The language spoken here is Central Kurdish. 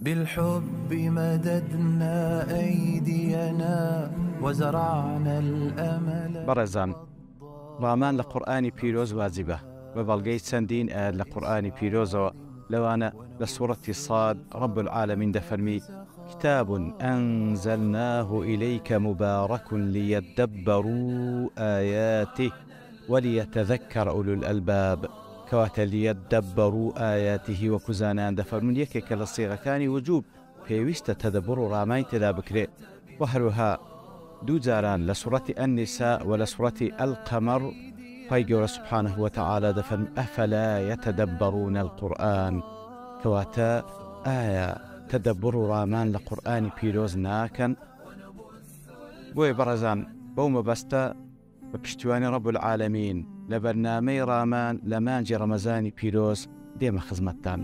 بالحب مددنا أيدينا وزرعنا الأمل. بەڕێزان، ڕامان لە قورئانی پیرۆز واجبە بە بەڵگەی چەندین ئاەت لە قورئانی پیرۆزەوە لەوانە لە سوورەتی صاد رب العالمین دەفەرمی كتاب أنزلناه إليك مبارك ليدبروا آياته وليتذكر أولو الألباب. كواتە ليدبروا آياته وكزانان دەفەرمون یەکێکە لە سیغەکانی وجوب پێویستە تەدەبڕ و ڕامای تێدا بکرێت. و هەروەها دوو جاران لە سوورەتی النساء و لە سوورەتی القەمەر پای گەورە سبحانه وتعالى دەفەرمی ئەفەلا يتدبرون القورآن، کەواتە ئایا تەدەبڕ و ڕامان لە قورئانی پیرۆز ناکەن؟ بۆیە بەڕێزان، بەو مەبەستە بە پشتیوانی رب العالمین لە بەرنامەی ڕامان لە مانجی ڕەمەزانی پیرۆز دێمە خزمەتتان.